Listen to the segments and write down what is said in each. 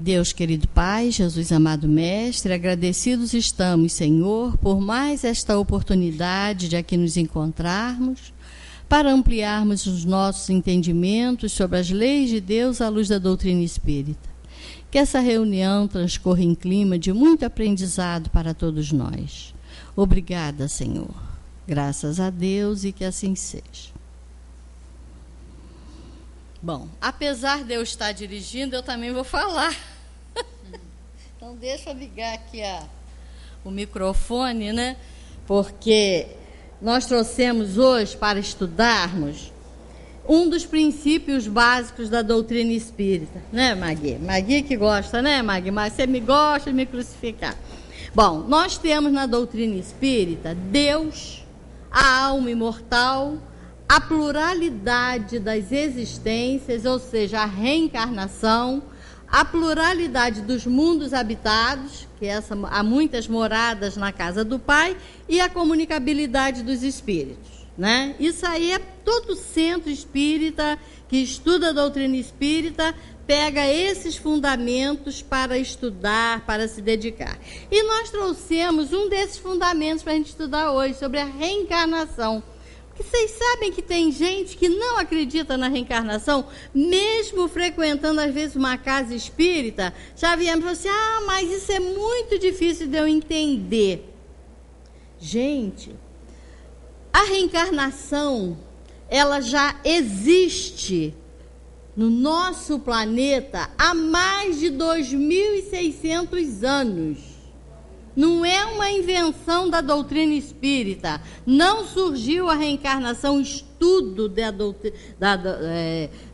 Deus querido Pai, Jesus amado Mestre, agradecidos estamos, Senhor, por mais esta oportunidade de aqui nos encontrarmos, para ampliarmos os nossos entendimentos sobre as leis de Deus à luz da doutrina espírita. Que essa reunião transcorra em clima de muito aprendizado para todos nós. Obrigada, Senhor. Graças a Deus e que assim seja. Bom, apesar de eu estar dirigindo, eu também vou falar. Então, deixa eu ligar aqui o microfone, né? Porque nós trouxemos hoje para estudarmos um dos princípios básicos da doutrina espírita, né, Magui? Magui que gosta, né, Magui? Mas você me gosta de me crucificar. Bom, nós temos na doutrina espírita Deus, a alma imortal, a pluralidade das existências, ou seja, a reencarnação, a pluralidade dos mundos habitados, que há muitas moradas na casa do Pai, e a comunicabilidade dos espíritos, né? Isso aí é todo centro espírita que estuda a doutrina espírita, pega esses fundamentos para estudar, para se dedicar. E nós trouxemos um desses fundamentos para a gente estudar hoje, sobre a reencarnação. Vocês sabem que tem gente que não acredita na reencarnação, mesmo frequentando, às vezes, uma casa espírita, já viemos e falaram assim, mas isso é muito difícil de eu entender. Gente, a reencarnação, ela já existe no nosso planeta há mais de 2.600 anos. Não é uma invenção da doutrina espírita. Não surgiu a reencarnação, o estudo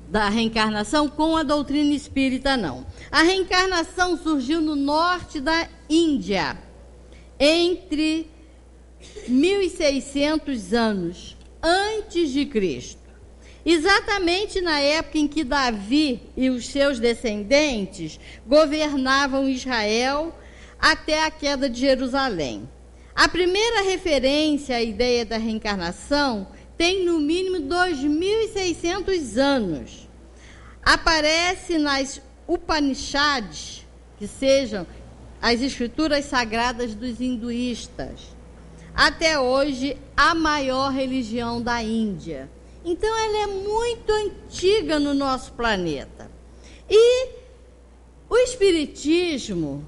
da reencarnação com a doutrina espírita, não. A reencarnação surgiu no norte da Índia, entre 1.600 anos antes de Cristo. Exatamente na época em que Davi e os seus descendentes governavam Israel até a queda de Jerusalém. A primeira referência à ideia da reencarnação tem no mínimo 2.600 anos. Aparece nas Upanishads, que sejam as escrituras sagradas dos hinduístas. Até hoje, a maior religião da Índia. Então, ela é muito antiga no nosso planeta. E o Espiritismo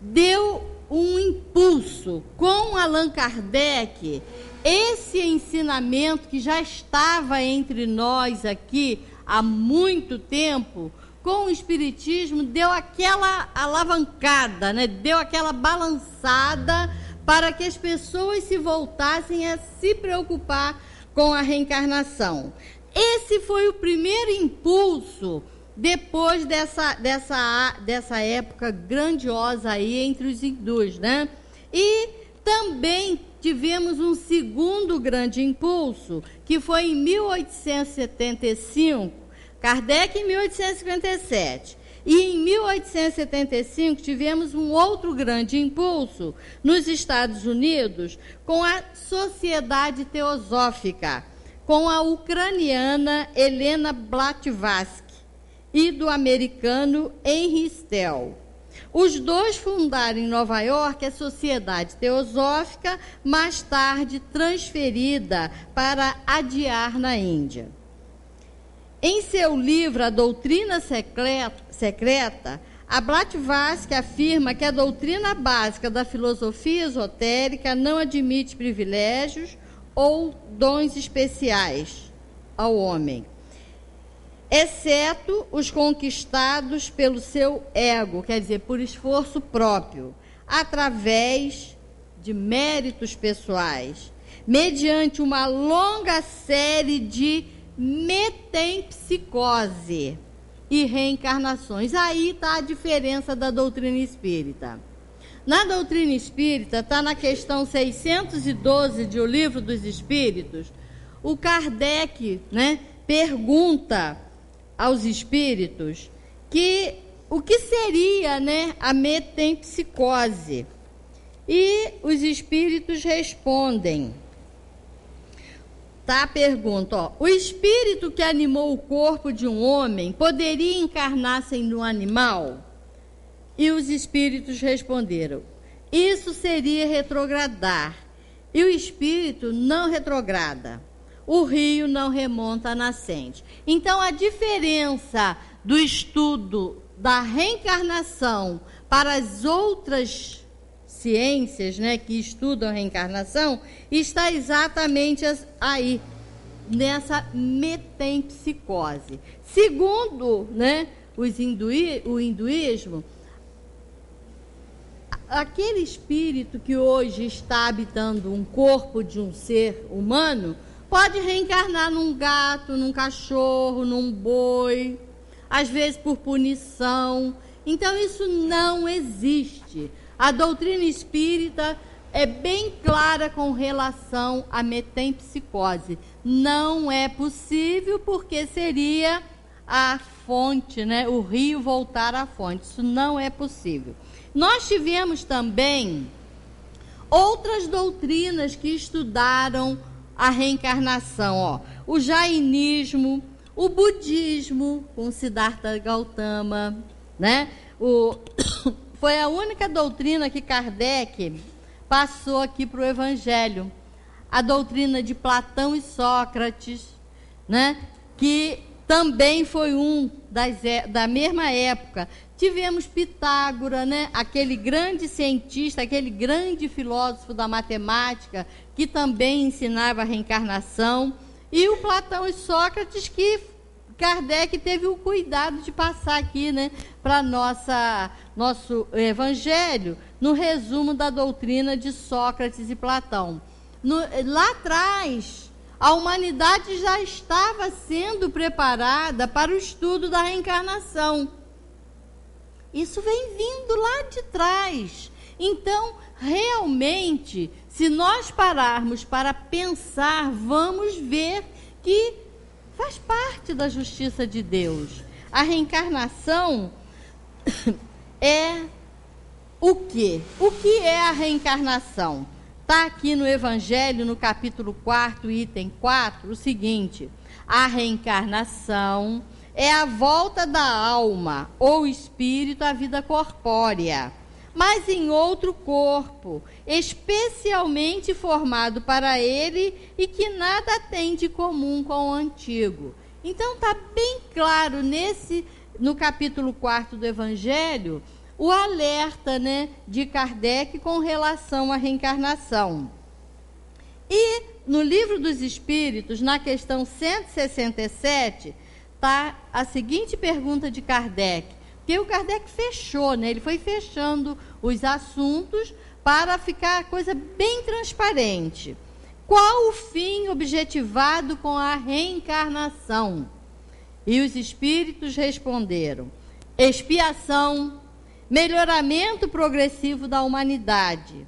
deu um impulso com Allan Kardec, esse ensinamento que já estava entre nós aqui há muito tempo, com o Espiritismo deu aquela alavancada, né? Deu aquela balançada para que as pessoas se voltassem a se preocupar com a reencarnação. Esse foi o primeiro impulso depois dessa época grandiosa aí entre os hindus, né? E também tivemos um segundo grande impulso, que foi em 1875, Kardec em 1857. E em 1875 tivemos um outro grande impulso nos Estados Unidos com a Sociedade Teosófica, com a ucraniana Helena Blavatsky e do americano Henry Stell. Os dois fundaram em Nova York a Sociedade Teosófica, mais tarde transferida para Adyar, na Índia. Em seu livro A Doutrina Secreta, a Blavatsky afirma que a doutrina básica da filosofia esotérica não admite privilégios ou dons especiais ao homem, exceto os conquistados pelo seu ego, quer dizer, por esforço próprio, através de méritos pessoais, mediante uma longa série de metempsicose e reencarnações. Aí está a diferença da doutrina espírita. Na doutrina espírita, está na questão 612 de O Livro dos Espíritos, o Kardec, né, pergunta aos espíritos o que seria, né, a metempsicose. E os espíritos respondem. Tá a pergunta, o espírito que animou o corpo de um homem poderia encarnar-se em um animal? E os espíritos responderam: isso seria retrogradar. E o espírito não retrograda. O rio não remonta à nascente. Então, a diferença do estudo da reencarnação para as outras ciências, né, que estudam a reencarnação, está exatamente aí, nessa metempsicose. Segundo, né, o hinduísmo, aquele espírito que hoje está habitando um corpo de um ser humano pode reencarnar num gato, num cachorro, num boi, às vezes por punição. Então, isso não existe. A doutrina espírita é bem clara com relação à metempsicose. Não é possível, porque seria a fonte, né? O rio voltar à fonte. Isso não é possível. Nós tivemos também outras doutrinas que estudaram a reencarnação, ó. O jainismo, o budismo, com Siddhartha Gautama, né? Foi a única doutrina que Kardec passou aqui para o Evangelho. A doutrina de Platão e Sócrates, né? Que também foi da mesma época. Tivemos Pitágoras, né? Aquele grande cientista, aquele grande filósofo da matemática, que também ensinava a reencarnação. E o Platão e Sócrates, que Kardec teve o cuidado de passar aqui, né, para nosso Evangelho, no resumo da doutrina de Sócrates e Platão. Lá atrás, a humanidade já estava sendo preparada para o estudo da reencarnação. Isso vem vindo lá de trás. Então, realmente, se nós pararmos para pensar, vamos ver que faz parte da justiça de Deus. A reencarnação é o quê? O que é a reencarnação? Está aqui no Evangelho, no capítulo 4, item 4, o seguinte: a reencarnação é a volta da alma ou espírito à vida corpórea, mas em outro corpo, especialmente formado para ele e que nada tem de comum com o antigo. Então está bem claro no capítulo 4 do Evangelho, o alerta, né, de Kardec com relação à reencarnação. E no Livro dos Espíritos, na questão 167, está a seguinte pergunta de Kardec, porque o Kardec fechou, né? Ele foi fechando os assuntos para ficar a coisa bem transparente. Qual o fim objetivado com a reencarnação? E os espíritos responderam: expiação, melhoramento progressivo da humanidade.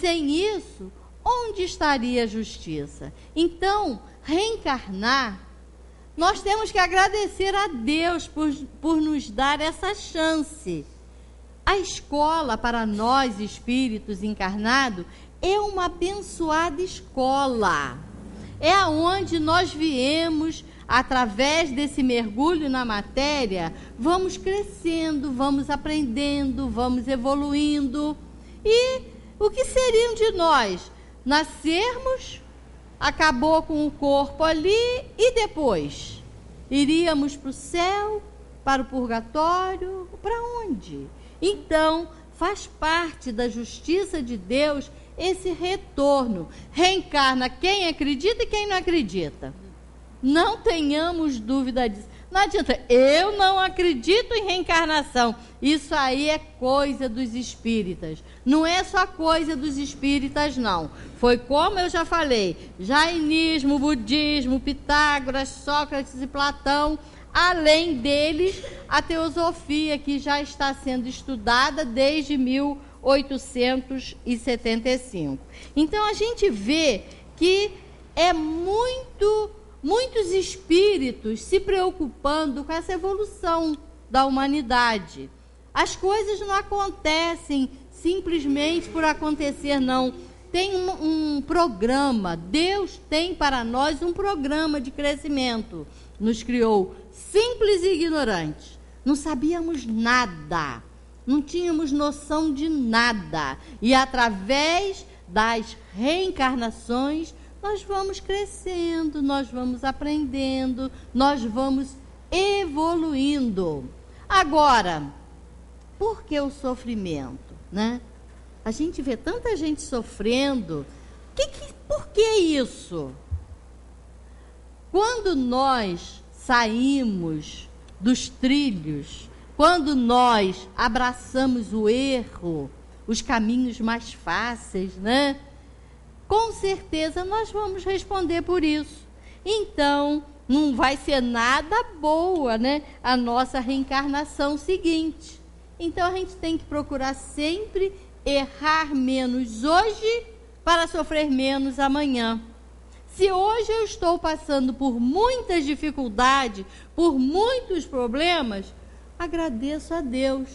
Sem isso, onde estaria a justiça? Então, reencarnar, nós temos que agradecer a Deus por nos dar essa chance. A escola, para nós, espíritos encarnados, é uma abençoada escola. É aonde nós viemos, através desse mergulho na matéria, vamos crescendo, vamos aprendendo, vamos evoluindo. E o que seriam de nós? Nascermos, acabou com o corpo ali, e depois? Iríamos para o céu, para o purgatório, para onde? Então, faz parte da justiça de Deus esse retorno. Reencarna quem acredita e quem não acredita. Não tenhamos dúvida disso. Não adianta, eu não acredito em reencarnação. Isso aí é coisa dos espíritas. Não é só coisa dos espíritas, não. Foi como eu já falei, jainismo, budismo, Pitágoras, Sócrates e Platão. Além deles, a teosofia, que já está sendo estudada desde 1875. Então, a gente vê que é muitos espíritos se preocupando com essa evolução da humanidade. As coisas não acontecem simplesmente por acontecer, não. Tem um programa, Deus tem para nós um programa de crescimento. Nos criou simples e ignorantes, não sabíamos nada. não tínhamos noção de nada. E através das reencarnações, nós vamos crescendo, nós vamos aprendendo, nós vamos evoluindo. Agora, por que o sofrimento, né? A gente vê tanta gente sofrendo. Por que isso? Quando nós saímos dos trilhos, quando nós abraçamos o erro, os caminhos mais fáceis, né? Com certeza nós vamos responder por isso. Então, não vai ser nada boa, né, a nossa reencarnação seguinte. Então, a gente tem que procurar sempre errar menos hoje para sofrer menos amanhã. Se hoje eu estou passando por muitas dificuldades, por muitos problemas, agradeço a Deus.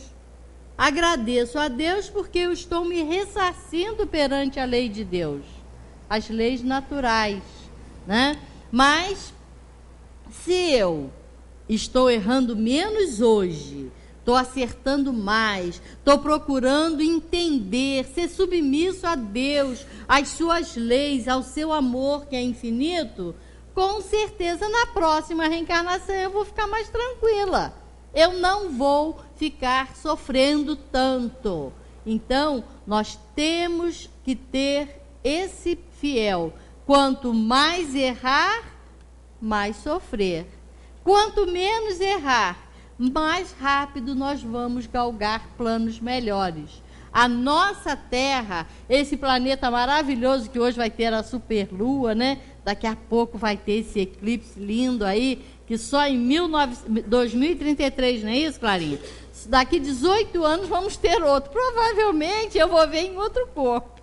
Agradeço a Deus porque eu estou me ressarcindo perante a lei de Deus, as leis naturais, né? Mas se eu estou errando menos hoje, estou acertando mais, estou procurando entender, ser submisso a Deus, às suas leis, ao seu amor que é infinito, com certeza na próxima reencarnação eu vou ficar mais tranquila. Eu não vou ficar sofrendo tanto. Então, nós temos que ter esse fiel. Quanto mais errar, mais sofrer. Quanto menos errar, mais rápido nós vamos galgar planos melhores. A nossa Terra, esse planeta maravilhoso que hoje vai ter a superlua, né? Daqui a pouco vai ter esse eclipse lindo aí, que só em 2033, não é isso, Clarinha? Daqui 18 anos vamos ter outro. Provavelmente eu vou ver em outro corpo.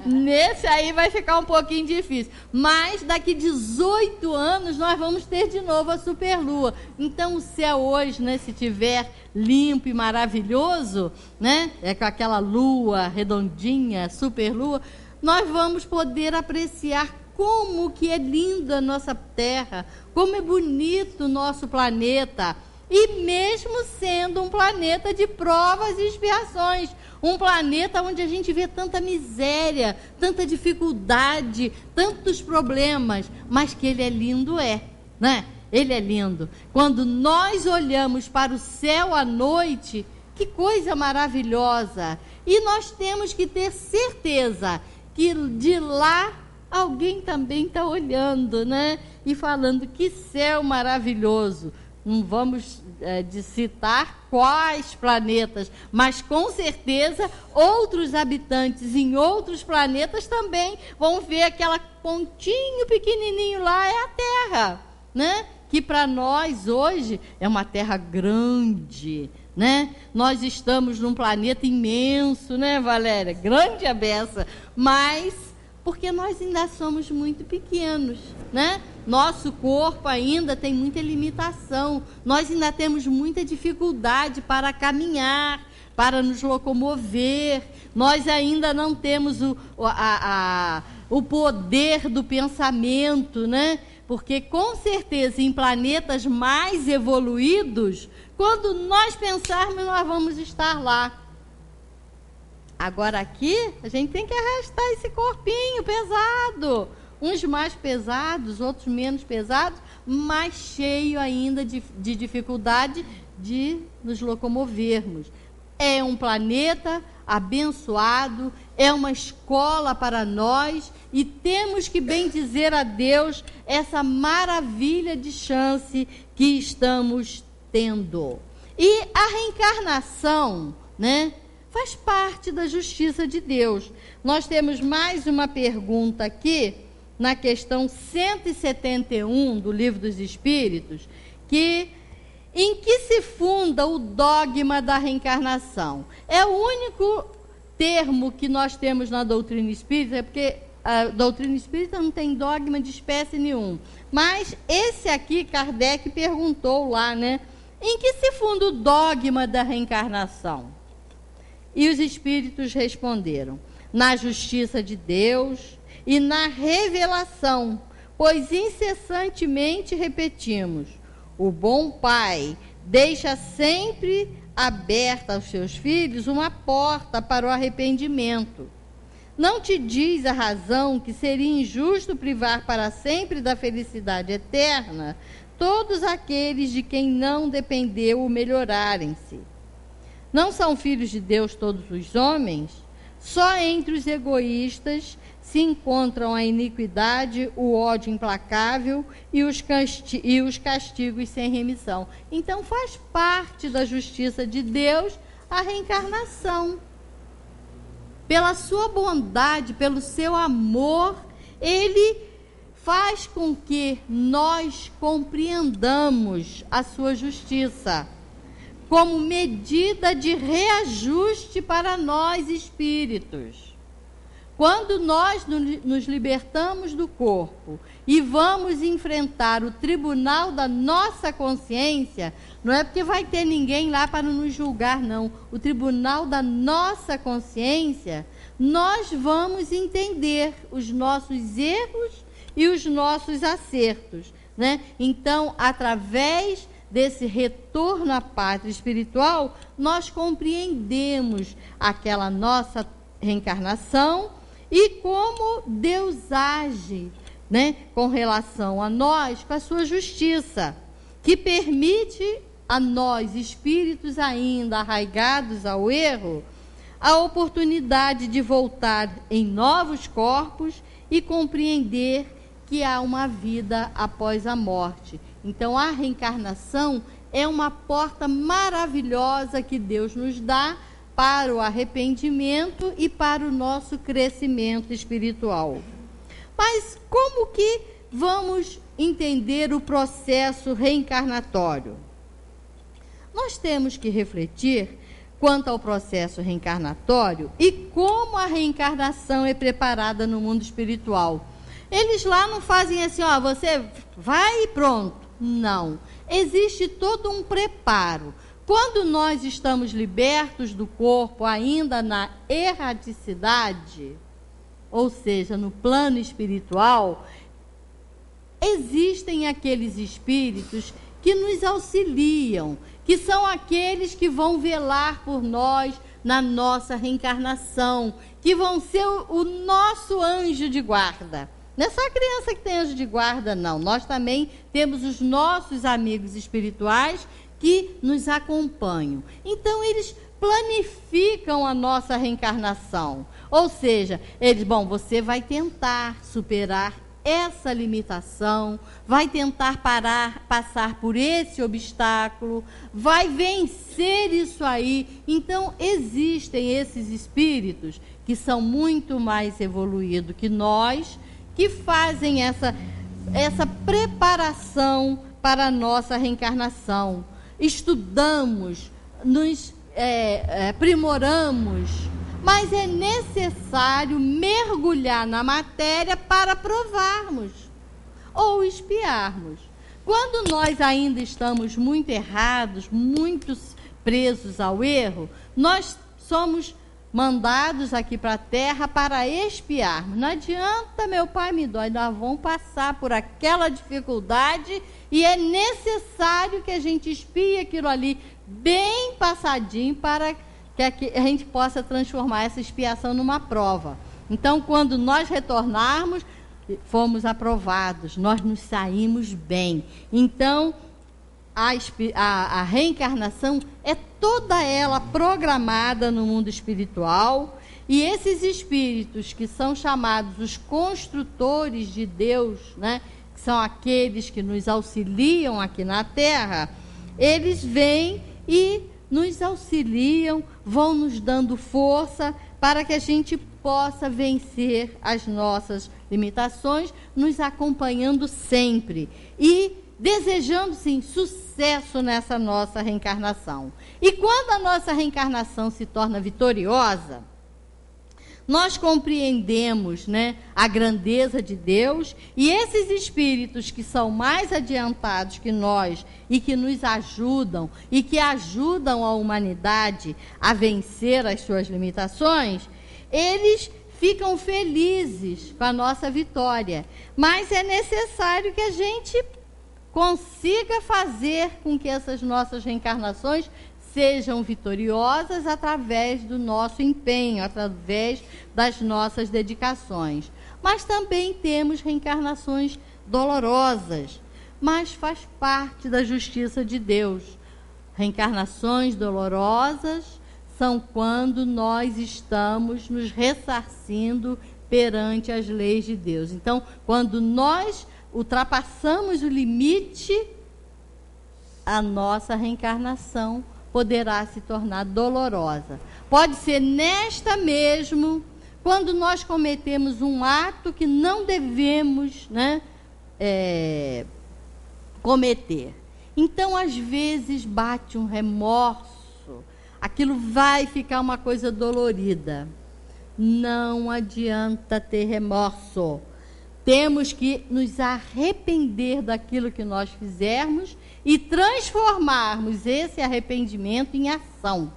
Nesse aí vai ficar um pouquinho difícil. Mas daqui 18 anos nós vamos ter de novo a superlua. Então o céu hoje, né, se tiver limpo e maravilhoso, né, com aquela lua redondinha, superlua, nós vamos poder apreciar como que é linda a nossa Terra, como é bonito o nosso planeta. E mesmo sendo um planeta de provas e expiações, um planeta onde a gente vê tanta miséria, tanta dificuldade, tantos problemas, mas que ele é lindo, né? Ele é lindo. Quando nós olhamos para o céu à noite, que coisa maravilhosa! E nós temos que ter certeza que de lá alguém também está olhando, né? E falando, que céu maravilhoso. Não vamos de citar quais planetas, mas com certeza outros habitantes em outros planetas também vão ver aquela pontinho pequenininho lá, é a Terra, né? Que para nós hoje é uma Terra grande, né? Nós estamos num planeta imenso, né, Valéria? Grande a beça, mas porque nós ainda somos muito pequenos, né? Nosso corpo ainda tem muita limitação, nós ainda temos muita dificuldade para caminhar, para nos locomover, nós ainda não temos o poder do pensamento, né? Porque com certeza em planetas mais evoluídos, quando nós pensarmos, nós vamos estar lá. Agora aqui, a gente tem que arrastar esse corpinho pesado. Uns mais pesados, outros menos pesados, mas cheio ainda de dificuldade de nos locomovermos. É um planeta abençoado, é uma escola para nós e temos que bendizer a Deus essa maravilha de chance que estamos tendo. E a reencarnação, né, faz parte da justiça de Deus. Nós temos mais uma pergunta aqui, na questão 171 do Livro dos Espíritos, em que se funda o dogma da reencarnação. É o único termo que nós temos na doutrina espírita, porque a doutrina espírita não tem dogma de espécie nenhum. Mas esse aqui, Kardec perguntou lá, né? Em que se funda o dogma da reencarnação? E os espíritos responderam: na justiça de Deus e na revelação, pois incessantemente repetimos: o bom Pai deixa sempre aberta aos seus filhos uma porta para o arrependimento. Não te diz a razão que seria injusto privar para sempre da felicidade eterna todos aqueles de quem não dependeu o melhorarem-se? Não são filhos de Deus todos os homens? Só entre os egoístas se encontram a iniquidade, o ódio implacável e os castigos sem remissão. Então faz parte da justiça de Deus a reencarnação. Pela sua bondade, pelo seu amor, Ele faz com que nós compreendamos a sua justiça como medida de reajuste para nós espíritos. Quando nós nos libertamos do corpo e vamos enfrentar o tribunal da nossa consciência, não é porque vai ter ninguém lá para nos julgar, não. O tribunal da nossa consciência, nós vamos entender os nossos erros e os nossos acertos, né? Então, através desse retorno à pátria espiritual, nós compreendemos aquela nossa reencarnação e como Deus age, né, com relação a nós, com a sua justiça, que permite a nós, espíritos ainda arraigados ao erro, a oportunidade de voltar em novos corpos e compreender que há uma vida após a morte. Então, a reencarnação é uma porta maravilhosa que Deus nos dá para o arrependimento e para o nosso crescimento espiritual. Mas como que vamos entender o processo reencarnatório? Nós temos que refletir quanto ao processo reencarnatório e como a reencarnação é preparada no mundo espiritual. Eles lá não fazem assim, ó, você vai e pronto. Não. Existe todo um preparo. Quando nós estamos libertos do corpo, ainda na erraticidade, ou seja, no plano espiritual, existem aqueles espíritos que nos auxiliam, que são aqueles que vão velar por nós na nossa reencarnação, que vão ser o nosso anjo de guarda. Não é só a criança que tem anjo de guarda, não. Nós também temos os nossos amigos espirituais que nos acompanham. Então, eles planificam a nossa reencarnação. Ou seja, eles, você vai tentar superar essa limitação, vai tentar passar por esse obstáculo, vai vencer isso aí. Então, existem esses espíritos que são muito mais evoluídos que nós, que fazem essa preparação para a nossa reencarnação. Estudamos, nos aprimoramos, mas é necessário mergulhar na matéria para provarmos ou espiarmos. Quando nós ainda estamos muito errados, muito presos ao erro, nós somos mandados aqui para a Terra para expiarmos. Não adianta, meu pai me dói, nós vamos passar por aquela dificuldade e é necessário que a gente espie aquilo ali bem passadinho para que a gente possa transformar essa expiação numa prova. Então, quando nós retornarmos, fomos aprovados, nós nos saímos bem. Então, a reencarnação é toda ela programada no mundo espiritual, e esses espíritos que são chamados os construtores de Deus, né, que são aqueles que nos auxiliam aqui na Terra, eles vêm e nos auxiliam, vão nos dando força para que a gente possa vencer as nossas limitações, nos acompanhando sempre e desejando, sim, sucesso nessa nossa reencarnação. E quando a nossa reencarnação se torna vitoriosa, nós compreendemos, né, a grandeza de Deus, e esses espíritos que são mais adiantados que nós e que nos ajudam e que ajudam a humanidade a vencer as suas limitações, eles ficam felizes com a nossa vitória. Mas é necessário que a gente consiga fazer com que essas nossas reencarnações sejam vitoriosas através do nosso empenho, através das nossas dedicações. Mas também temos reencarnações dolorosas, mas faz parte da justiça de Deus. Reencarnações dolorosas são quando nós estamos nos ressarcindo perante as leis de Deus. Então, quando nós ultrapassamos o limite, a nossa reencarnação poderá se tornar dolorosa. Pode ser nesta mesmo, quando nós cometemos um ato que não devemos, né, cometer. Então, às vezes, bate um remorso, aquilo vai ficar uma coisa dolorida. Não adianta ter remorso. Temos que nos arrepender daquilo que nós fizermos e transformarmos esse arrependimento em ação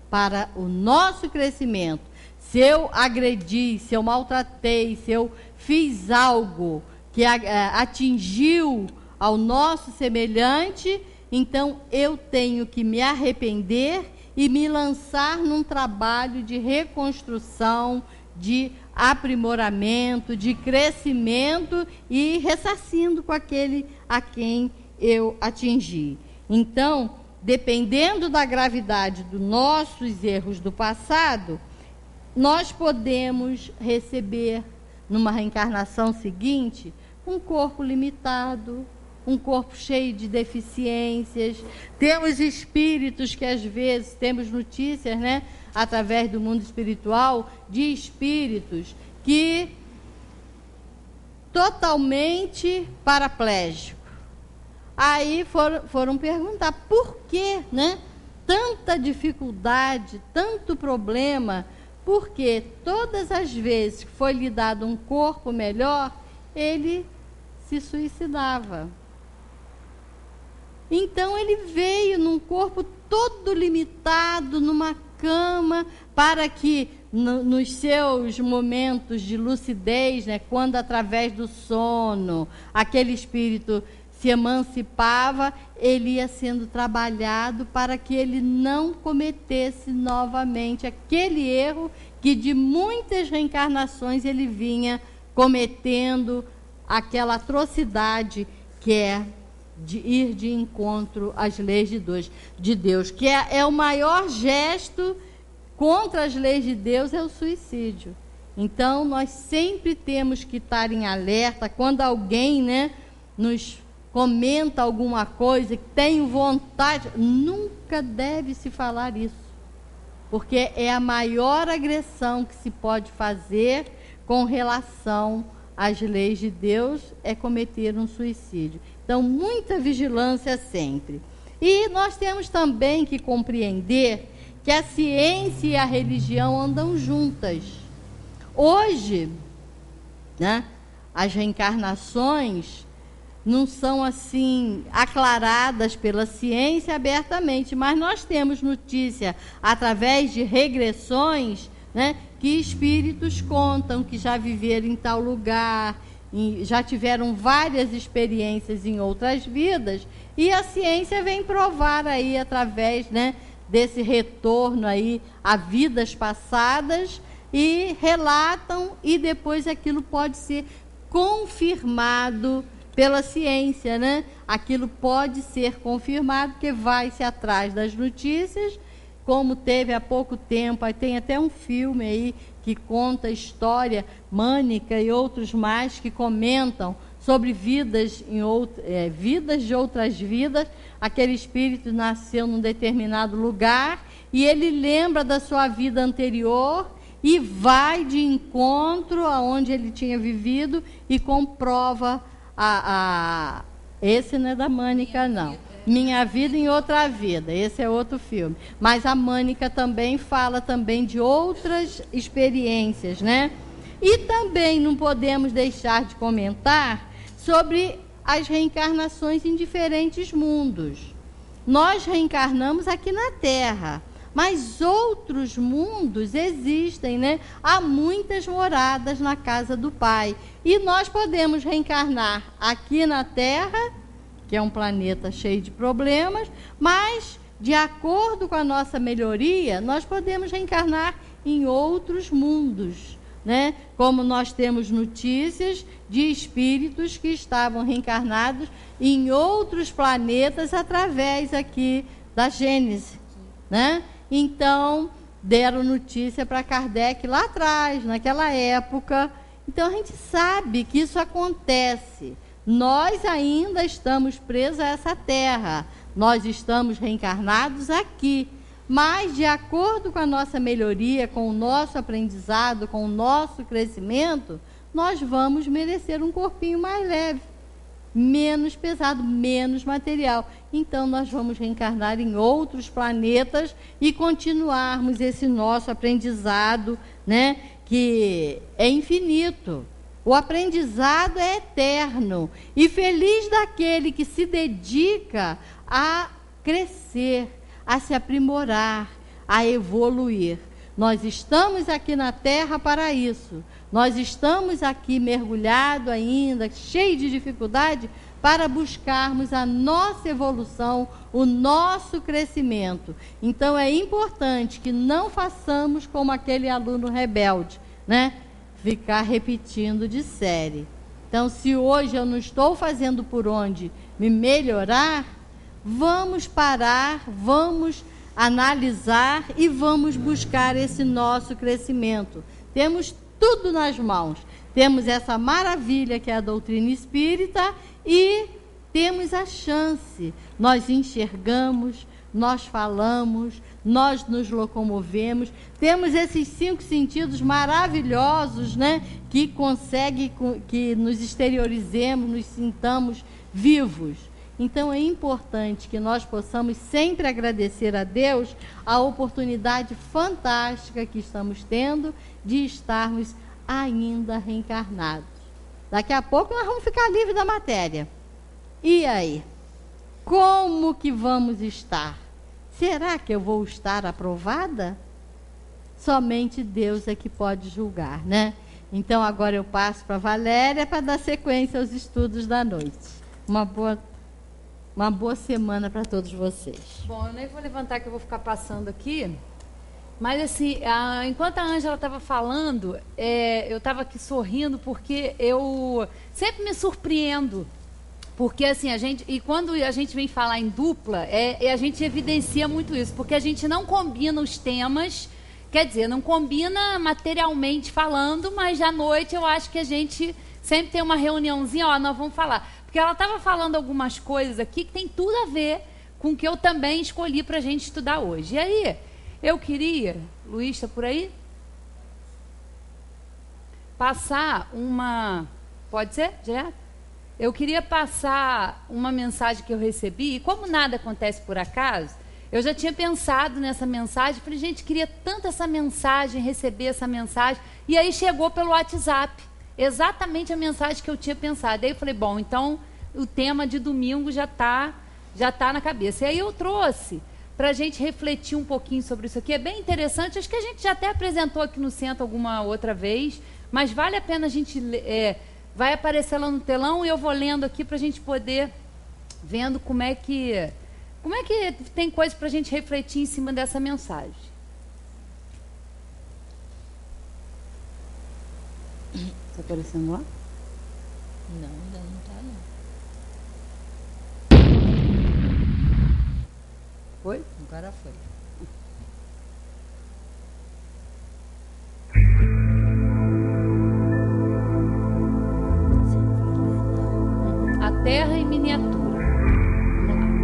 para o nosso crescimento. Se eu agredi, se eu maltratei, se eu fiz algo que atingiu ao nosso semelhante, então eu tenho que me arrepender e me lançar num trabalho de reconstrução, de aprimoramento, de crescimento e ressarcindo com aquele a quem eu atingi. Então, dependendo da gravidade dos nossos erros do passado, nós podemos receber, numa reencarnação seguinte, um corpo limitado, um corpo cheio de deficiências. Temos espíritos que, às vezes, temos notícias, né, através do mundo espiritual, de espíritos que totalmente paraplégicos. Aí foram perguntar por que, né, tanta dificuldade, tanto problema, porque todas as vezes que foi lhe dado um corpo melhor, ele se suicidava. Então ele veio num corpo todo limitado, numa cama, para que nos seus momentos de lucidez, né, quando através do sono aquele espírito se emancipava, ele ia sendo trabalhado para que ele não cometesse novamente aquele erro que de muitas reencarnações ele vinha cometendo, aquela atrocidade que é de ir de encontro às leis de Deus, que é o maior gesto contra as leis de Deus, é o suicídio. Então, nós sempre temos que estar em alerta quando alguém, né, nos comenta alguma coisa, que tem vontade, nunca deve se falar isso, porque é a maior agressão que se pode fazer com relação às leis de Deus, é cometer um suicídio. Então, muita vigilância sempre. E nós temos também que compreender que a ciência e a religião andam juntas. Hoje, né, as reencarnações não são assim aclaradas pela ciência abertamente, mas nós temos notícia através de regressões, né, que espíritos contam que já viveram em tal lugar, já tiveram várias experiências em outras vidas, e a ciência vem provar aí através, né, desse retorno aí a vidas passadas, e relatam, e depois aquilo pode ser confirmado pela ciência, né? Aquilo pode ser confirmado, porque vai-se atrás das notícias, como teve há pouco tempo, aí tem até um filme aí que conta a história, Mânica e outros mais, que comentam sobre vidas de outras vidas. Aquele espírito nasceu num determinado lugar e ele lembra da sua vida anterior e vai de encontro aonde ele tinha vivido e comprova esse não é da Mânica, não. Minha Vida em Outra Vida, esse é outro filme. Mas a Mânica também fala também de outras experiências, né? E também não podemos deixar de comentar sobre as reencarnações em diferentes mundos. Nós reencarnamos aqui na Terra, mas outros mundos existem, né? Há muitas moradas na casa do Pai. E nós podemos reencarnar aqui na Terra, que é um planeta cheio de problemas, mas de acordo com a nossa melhoria, nós podemos reencarnar em outros mundos, né? Como nós temos notícias de espíritos que estavam reencarnados em outros planetas através aqui da Gênese, né? Então, deram notícia para Kardec lá atrás, naquela época. Então, a gente sabe que isso acontece. Nós ainda estamos presos a essa terra. Nós estamos reencarnados aqui. Mas, de acordo com a nossa melhoria, com o nosso aprendizado, com o nosso crescimento, nós vamos merecer um corpinho mais leve, menos pesado, menos material. Então, nós vamos reencarnar em outros planetas e continuarmos esse nosso aprendizado, né, que é infinito. O aprendizado é eterno. E feliz daquele que se dedica a crescer, a se aprimorar, a evoluir. Nós estamos aqui na Terra para isso. Nós estamos aqui mergulhados ainda, cheio de dificuldade, para buscarmos a nossa evolução, o nosso crescimento. Então, é importante que não façamos como aquele aluno rebelde, né? Ficar repetindo de série. Então, se hoje eu não estou fazendo por onde me melhorar, vamos parar, vamos analisar e vamos buscar esse nosso crescimento. Temos tudo nas mãos. Temos essa maravilha que é a doutrina espírita e temos a chance. Nós enxergamos, nós falamos, nós nos locomovemos. Temos esses 5 sentidos maravilhosos, né, que conseguem que nos exteriorizemos, nos sintamos vivos. Então, é importante que nós possamos sempre agradecer a Deus a oportunidade fantástica que estamos tendo de estarmos ainda reencarnados. Daqui a pouco nós vamos ficar livres da matéria. E aí? Como que vamos estar? Será que eu vou estar aprovada? Somente Deus é que pode julgar, né? Então, agora eu passo para a Valéria para dar sequência aos estudos da noite. Uma boa semana para todos vocês. Bom, eu nem vou levantar que eu vou ficar passando aqui, mas assim, enquanto a Ângela estava falando, eu estava aqui sorrindo porque eu sempre me surpreendo, porque assim, quando a gente vem falar em dupla, a gente evidencia muito isso, porque a gente não combina os temas, quer dizer, não combina materialmente falando, mas à noite eu acho que a gente sempre tem uma reuniãozinha, ó, nós vamos falar. Porque ela estava falando algumas coisas aqui que tem tudo a ver com o que eu também escolhi para a gente estudar hoje. E aí, eu queria, Luiz, está por aí? Passar uma... Pode ser? Direto? Eu queria passar uma mensagem que eu recebi, e como nada acontece por acaso, eu já tinha pensado nessa mensagem, falei, gente, queria tanto essa mensagem, receber essa mensagem, e aí chegou pelo WhatsApp. Exatamente a mensagem que eu tinha pensado. Aí eu falei, bom, então o tema de domingo já tá na cabeça. E aí eu trouxe para a gente refletir um pouquinho sobre isso aqui. É bem interessante, acho que a gente já até apresentou aqui no centro alguma outra vez, mas vale a pena a gente... vai aparecer lá no telão e eu vou lendo aqui para a gente poder vendo como é que tem coisa para a gente refletir em cima dessa mensagem. Está aparecendo lá? Não, ainda não está, não. Foi? Agora foi. A Terra em miniatura. Vamos lá.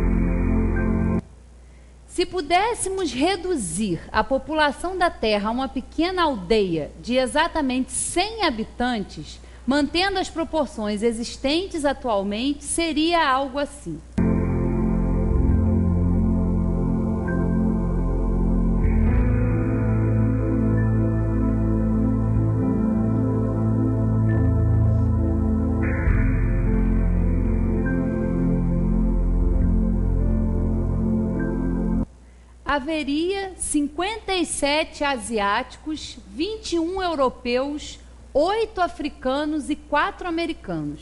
Se pudéssemos reduzir a população da Terra a uma pequena aldeia de exatamente 100 habitantes, mantendo as proporções existentes atualmente, seria algo assim. Haveria 57 asiáticos, 21 europeus, 8 africanos e 4 americanos.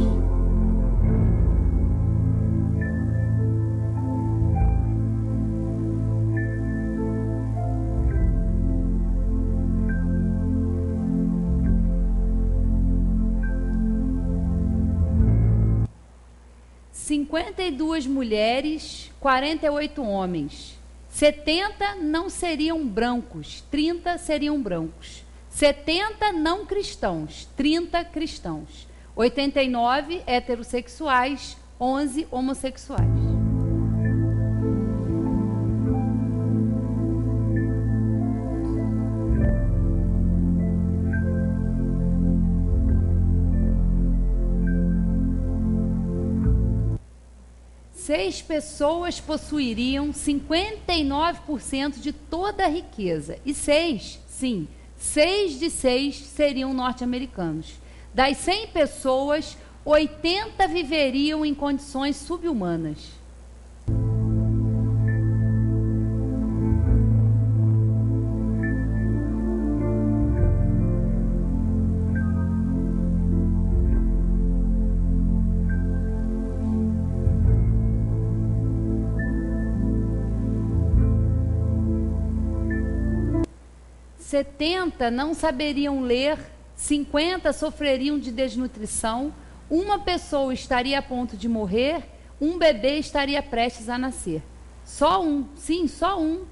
52 mulheres, 48 homens. 70 não seriam brancos, 30 seriam brancos. 70 não cristãos, 30 cristãos. 89 heterossexuais, 11 homossexuais. Seis pessoas possuiriam 59% de toda a riqueza. E 6 de 6 seriam norte-americanos. Das 100 pessoas, 80 viveriam em condições subhumanas. (70) não saberiam ler, 50 sofreriam de desnutrição, uma pessoa estaria a ponto de morrer, um bebê estaria prestes a nascer. Só um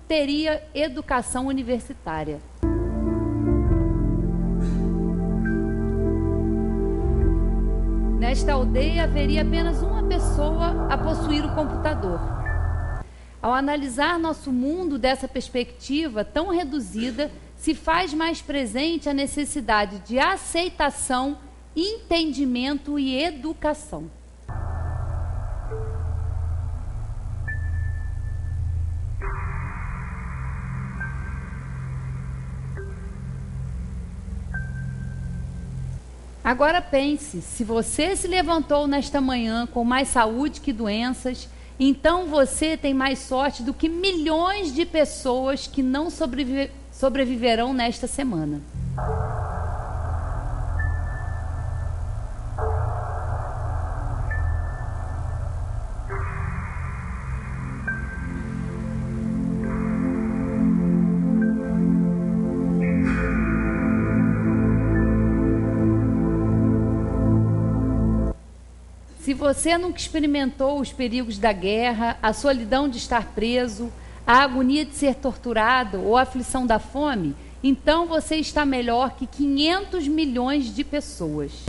teria educação universitária. Nesta aldeia haveria apenas uma pessoa a possuir o computador. Ao analisar nosso mundo dessa perspectiva tão reduzida, se faz mais presente a necessidade de aceitação, entendimento e educação. Agora pense, se você se levantou nesta manhã com mais saúde que doenças, então você tem mais sorte do que milhões de pessoas que não sobreviverão nesta semana. Se você nunca experimentou os perigos da guerra, a solidão de estar preso, a agonia de ser torturado ou a aflição da fome, então você está melhor que 500 milhões de pessoas.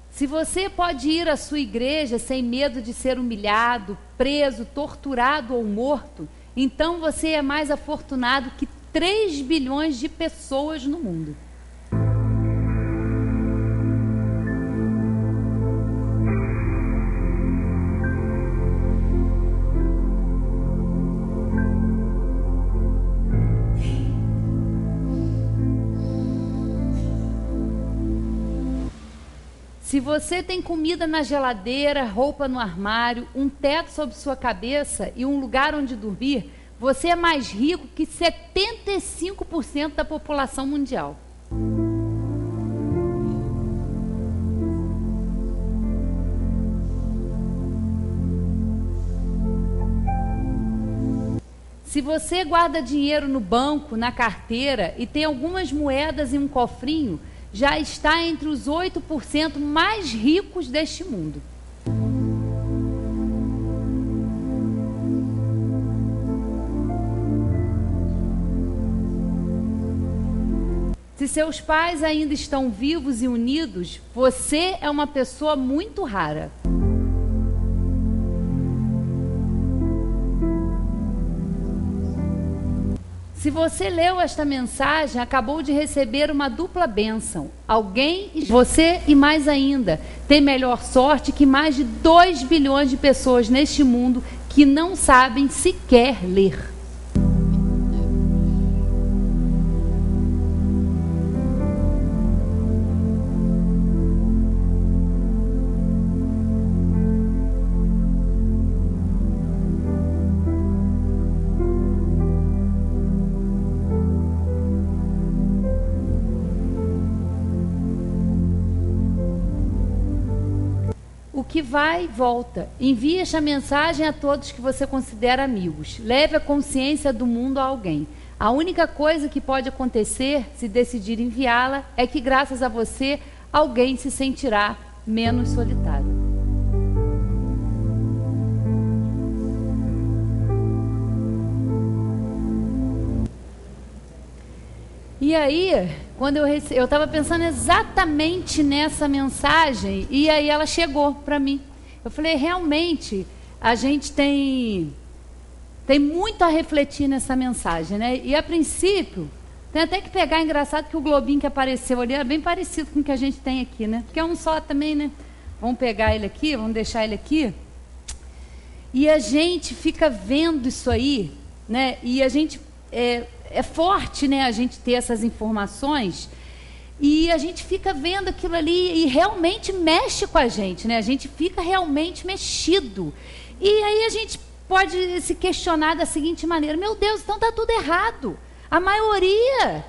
Se você pode ir à sua igreja sem medo de ser humilhado, preso, torturado ou morto, então você é mais afortunado que 3 bilhões de pessoas no mundo. Se você tem comida na geladeira, roupa no armário, um teto sobre sua cabeça e um lugar onde dormir, você é mais rico que 75% da população mundial. Se você guarda dinheiro no banco, na carteira e tem algumas moedas em um cofrinho, já está entre os 8% mais ricos deste mundo. Se seus pais ainda estão vivos e unidos, você é uma pessoa muito rara. Se você leu esta mensagem, acabou de receber uma dupla bênção. Alguém, você e mais ainda, tem melhor sorte que mais de 2 bilhões de pessoas neste mundo que não sabem sequer ler. O o que vai, volta. Envie esta mensagem a todos que você considera amigos. Leve a consciência do mundo a alguém. A única coisa que pode acontecer, se decidir enviá-la, é que graças a você, alguém se sentirá menos solitário. E aí, quando eu estava pensando exatamente nessa mensagem, e aí ela chegou para mim. Eu falei, realmente, a gente tem muito a refletir nessa mensagem, né? E a princípio, tem até que pegar, engraçado que o globinho que apareceu ali era bem parecido com o que a gente tem aqui, né? Porque é um só também, né? Vamos pegar ele aqui, vamos deixar ele aqui. E a gente fica vendo isso aí, né? E a gente... É forte, né, a gente ter essas informações e a gente fica vendo aquilo ali e realmente mexe com a gente, né? A gente fica realmente mexido. E aí a gente pode se questionar da seguinte maneira: meu Deus, então está tudo errado. A maioria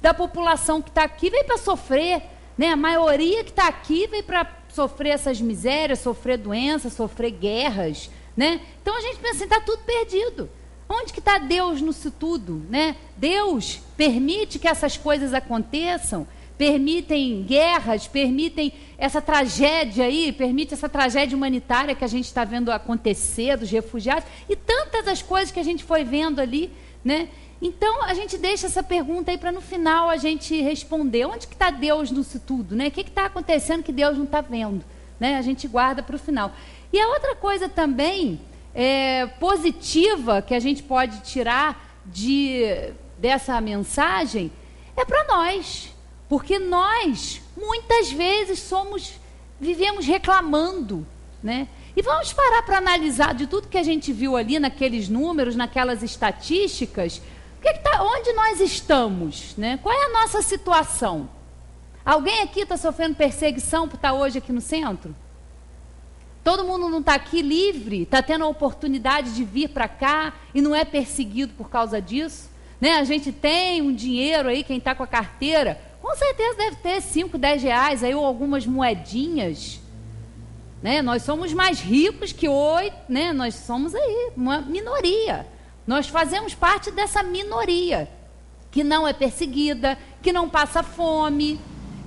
da população que está aqui veio para sofrer, né? A maioria que está aqui veio para sofrer essas misérias, sofrer doenças, sofrer guerras, né? Então a gente pensa assim, está tudo perdido. Onde que está Deus nisso tudo, né? Deus permite que essas coisas aconteçam, permitem guerras, permitem essa tragédia aí, permite essa tragédia humanitária que a gente está vendo acontecer, dos refugiados, e tantas as coisas que a gente foi vendo ali, né? Então, a gente deixa essa pergunta aí para no final a gente responder. Onde que está Deus nisso tudo, né? O que está acontecendo que Deus não está vendo, né? A gente guarda para o final. E a outra coisa também... positiva que a gente pode tirar dessa mensagem é para nós, porque nós muitas vezes vivemos reclamando, né? E vamos parar para analisar de tudo que a gente viu ali naqueles números, naquelas estatísticas, onde nós estamos, né? Qual é a nossa situação? Alguém aqui está sofrendo perseguição por estar hoje aqui no centro? Todo mundo não está aqui livre, está tendo a oportunidade de vir para cá e não é perseguido por causa disso, né? A gente tem um dinheiro aí, quem está com a carteira, com certeza deve ter 5, 10 reais aí, ou algumas moedinhas, né? Nós somos mais ricos que 8, né? Nós somos aí uma minoria. Nós fazemos parte dessa minoria que não é perseguida, que não passa fome,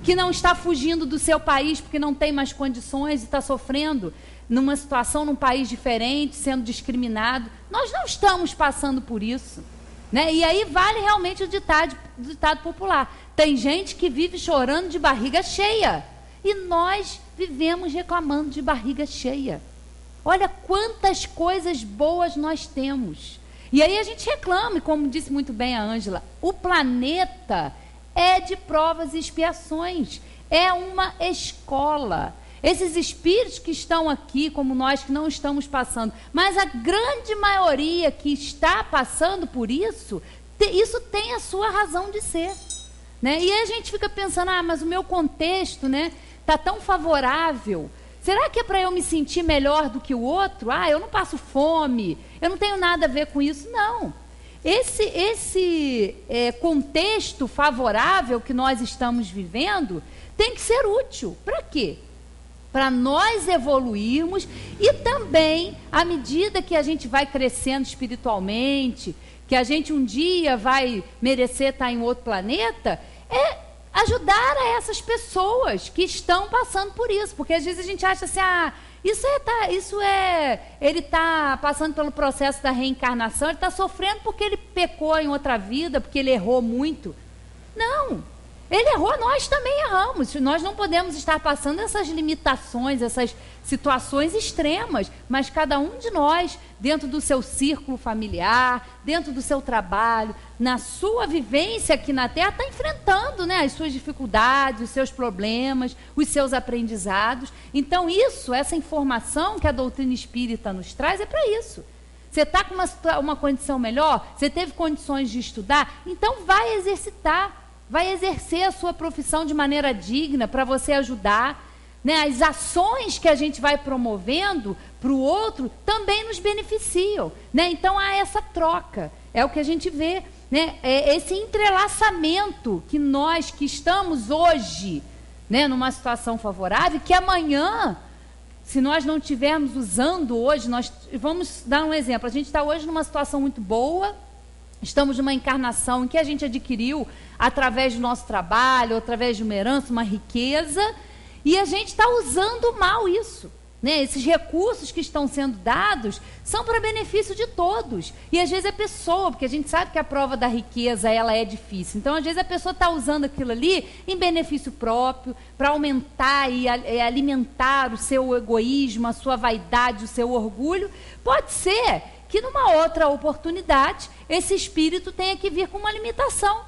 que não está fugindo do seu país porque não tem mais condições e está sofrendo numa situação, num país diferente, sendo discriminado. Nós não estamos passando por isso, né? E aí vale realmente o ditado popular. Tem gente que vive chorando de barriga cheia e nós vivemos reclamando de barriga cheia. Olha quantas coisas boas nós temos. E aí a gente reclama, e como disse muito bem a Ângela, o planeta é de provas e expiações, é uma escola. Esses espíritos que estão aqui, como nós que não estamos passando, mas a grande maioria que está passando por isso, isso tem a sua razão de ser, né? E aí a gente fica pensando, mas o meu contexto, né, está tão favorável, será que é para eu me sentir melhor do que o outro? Eu não passo fome, eu não tenho nada a ver com isso. Não. Esse contexto favorável que nós estamos vivendo tem que ser útil. Para quê? Para nós evoluirmos e também, à medida que a gente vai crescendo espiritualmente, que a gente um dia vai merecer estar em outro planeta, ajudar a essas pessoas que estão passando por isso. Porque às vezes a gente acha assim, ele está passando pelo processo da reencarnação, ele está sofrendo porque ele pecou em outra vida, porque ele errou muito. Não, ele errou, nós também erramos. Nós não podemos estar passando essas limitações, essas situações extremas, mas cada um de nós, dentro do seu círculo familiar, dentro do seu trabalho, na sua vivência aqui na Terra, está enfrentando, né, as suas dificuldades, os seus problemas, os seus aprendizados. Então essa informação que a doutrina espírita nos traz é para isso. Você está com uma condição melhor, você teve condições de estudar, então vai exercitar, vai exercer a sua profissão de maneira digna para você ajudar, né? As ações que a gente vai promovendo para o outro também nos beneficiam, né? Então há essa troca, é o que a gente vê, né? Esse entrelaçamento que nós que estamos hoje, né, numa situação favorável, que amanhã se nós não estivermos usando hoje, vamos dar um exemplo, a gente está hoje numa situação muito boa, estamos numa encarnação em que a gente adquiriu através do nosso trabalho, através de uma herança, uma riqueza, e a gente está usando mal isso. Né? Esses recursos que estão sendo dados são para benefício de todos. E às vezes a pessoa, porque a gente sabe que a prova da riqueza ela é difícil. Então, às vezes a pessoa está usando aquilo ali em benefício próprio, para aumentar e alimentar o seu egoísmo, a sua vaidade, o seu orgulho. Pode ser que numa outra oportunidade esse espírito tenha que vir com uma limitação.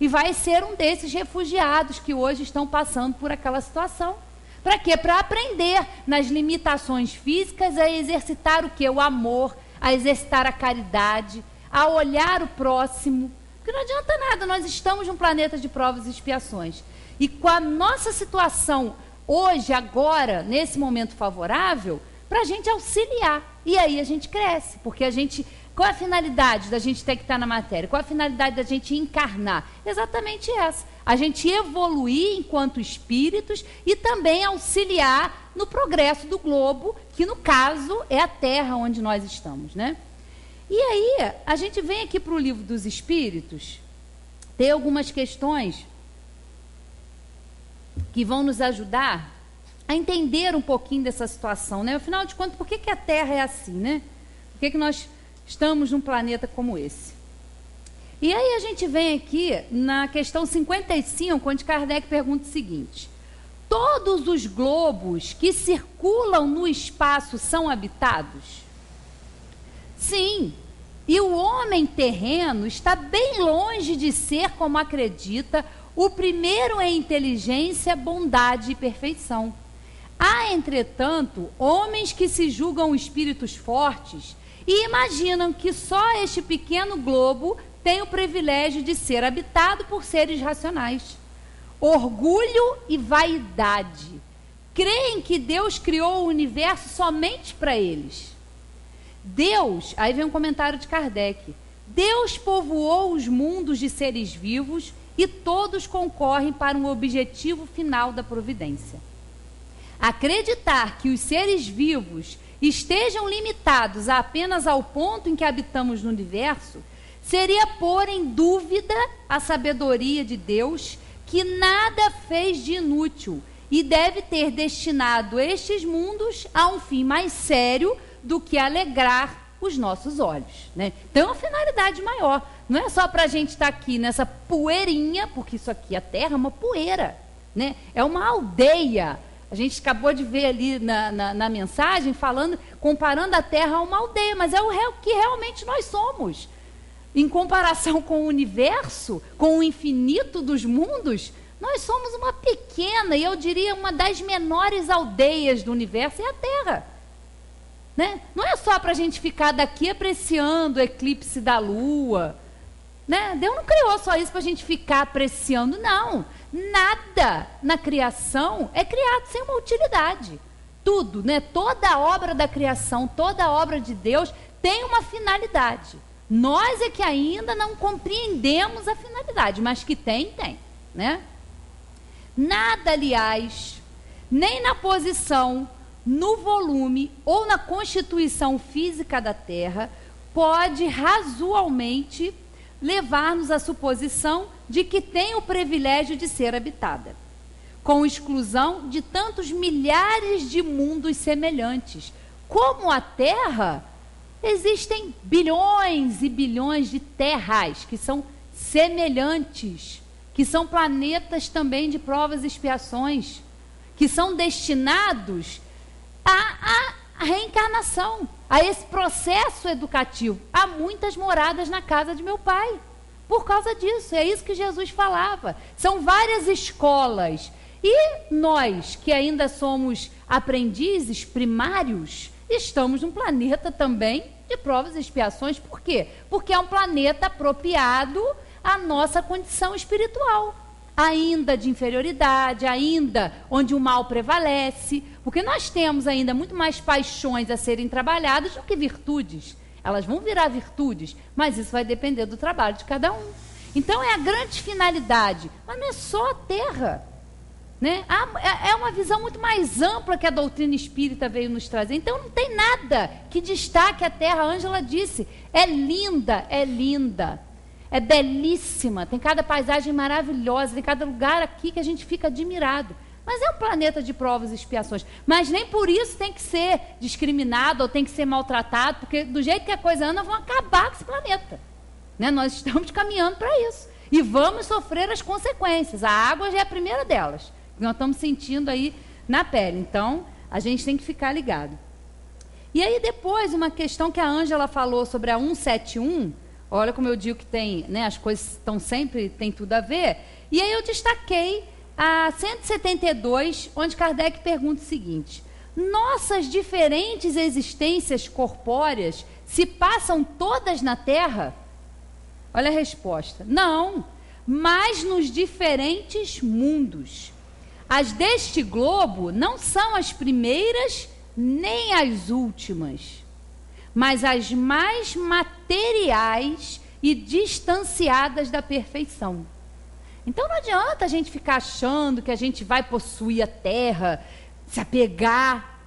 E vai ser um desses refugiados que hoje estão passando por aquela situação. Para quê? Para aprender nas limitações físicas a exercitar o quê? O amor, a exercitar a caridade, a olhar o próximo. Porque não adianta nada, nós estamos num planeta de provas e expiações. E com a nossa situação hoje, agora, nesse momento favorável, para a gente auxiliar. E aí a gente cresce, porque a gente... Qual é a finalidade da gente ter que estar na matéria? Qual é a finalidade da gente encarnar? Exatamente essa. A gente evoluir enquanto espíritos e também auxiliar no progresso do globo, que no caso é a Terra onde nós estamos, né? E aí, a gente vem aqui para o Livro dos Espíritos, tem algumas questões que vão nos ajudar a entender um pouquinho dessa situação, né? Afinal de contas, por que a Terra é assim, né? Por que nós estamos num planeta como esse? E aí a gente vem aqui na questão 55, onde Kardec pergunta o seguinte: todos os globos que circulam no espaço são habitados? Sim, e o homem terreno está bem longe de ser, como acredita, o primeiro em inteligência, bondade e perfeição. Há, entretanto, homens que se julgam espíritos fortes e imaginam que só este pequeno globo tem o privilégio de ser habitado por seres racionais. Orgulho e vaidade. Creem que Deus criou o universo somente para eles. Deus, aí vem um comentário de Kardec, Deus povoou os mundos de seres vivos e todos concorrem para um objetivo final da providência. Acreditar que os seres vivos estejam limitados apenas ao ponto em que habitamos no universo seria pôr em dúvida a sabedoria de Deus, que nada fez de inútil e deve ter destinado estes mundos a um fim mais sério do que alegrar os nossos olhos, né? Então é uma finalidade maior. Não é só para a gente estar aqui nessa poeirinha, porque isso aqui, a Terra, é uma poeira, né? É uma aldeia. A gente acabou de ver ali na mensagem, comparando a Terra a uma aldeia, mas é o que realmente nós somos. Em comparação com o universo, com o infinito dos mundos, nós somos uma pequena, e eu diria uma das menores aldeias do universo, é a Terra. Né? Não é só para a gente ficar daqui apreciando o eclipse da Lua. Né? Deus não criou só isso para a gente ficar apreciando, não. Nada na criação é criado sem uma utilidade. Tudo, né? Toda a obra da criação, toda a obra de Deus tem uma finalidade. Nós é que ainda não compreendemos a finalidade, mas que tem, né? Nada, aliás, nem na posição, no volume ou na constituição física da Terra pode razoavelmente levar-nos à suposição de que tem o privilégio de ser habitada, com exclusão de tantos milhares de mundos semelhantes. Como a Terra, existem bilhões e bilhões de terras que são semelhantes, que são planetas também de provas e expiações, que são destinados à reencarnação, a esse processo educativo. Há muitas moradas na casa de meu pai, por causa disso. É isso que Jesus falava. São várias escolas. E nós, que ainda somos aprendizes primários, estamos num planeta também de provas e expiações. Por quê? Porque é um planeta apropriado à nossa condição espiritual. Ainda de inferioridade, ainda onde o mal prevalece, porque nós temos ainda muito mais paixões a serem trabalhadas do que virtudes. Elas vão virar virtudes, mas isso vai depender do trabalho de cada um. Então é a grande finalidade, mas não é só a Terra. né? É uma visão muito mais ampla que a doutrina espírita veio nos trazer. Então não tem nada que destaque a Terra. A Ângela disse, é linda, é belíssima, tem cada paisagem maravilhosa, tem cada lugar aqui que a gente fica admirado. Mas é um planeta de provas e expiações. Mas nem por isso tem que ser discriminado ou tem que ser maltratado, porque do jeito que a coisa anda, vão acabar com esse planeta, né? Nós estamos caminhando para isso. E vamos sofrer as consequências. A água já é a primeira delas. Nós estamos sentindo aí na pele. Então, a gente tem que ficar ligado. E aí depois, uma questão que a Ângela falou sobre a 171, olha como eu digo que tem, né, as coisas estão sempre, tem tudo a ver. E aí eu destaquei a 172, onde Kardec pergunta o seguinte: nossas diferentes existências corpóreas se passam todas na Terra? Olha a resposta. Não, mas nos diferentes mundos. As deste globo não são as primeiras nem as últimas, mas as mais materiais e distanciadas da perfeição. Então não adianta a gente ficar achando que a gente vai possuir a Terra, se apegar.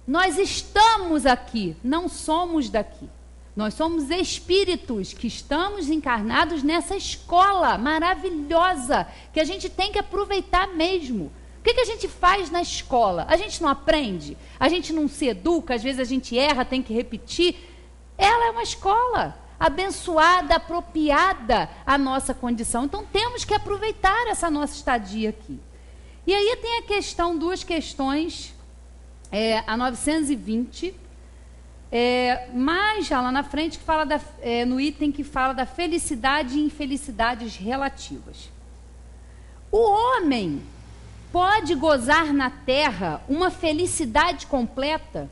Nós estamos aqui, não somos daqui. Nós somos espíritos que estamos encarnados nessa escola maravilhosa, que a gente tem que aproveitar mesmo. O que a gente faz na escola? A gente não aprende? A gente não se educa? Às vezes a gente erra, tem que repetir. Ela é uma escola abençoada, apropriada à nossa condição. Então temos que aproveitar essa nossa estadia aqui. E aí tem a questão, duas questões, a 920, mais já lá na frente, que fala no item que fala da felicidade e infelicidades relativas. O homem pode gozar na Terra uma felicidade completa?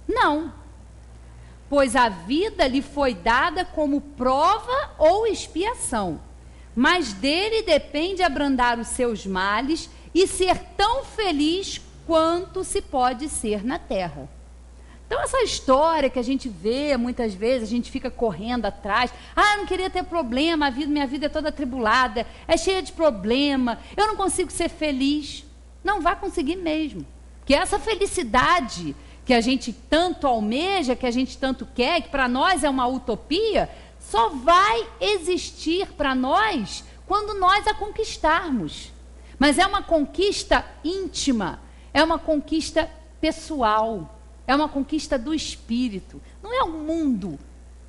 Não, pois a vida lhe foi dada como prova ou expiação, mas dele depende abrandar os seus males e ser tão feliz quanto se pode ser na Terra. Então essa história que a gente vê muitas vezes, a gente fica correndo atrás, eu não queria ter problema, minha vida é toda atribulada, é cheia de problema, eu não consigo ser feliz. Não vai conseguir mesmo, que essa felicidade que a gente tanto almeja, que a gente tanto quer, que para nós é uma utopia, só vai existir para nós quando nós a conquistarmos. Mas é uma conquista íntima, é uma conquista pessoal, é uma conquista do espírito. Não é o mundo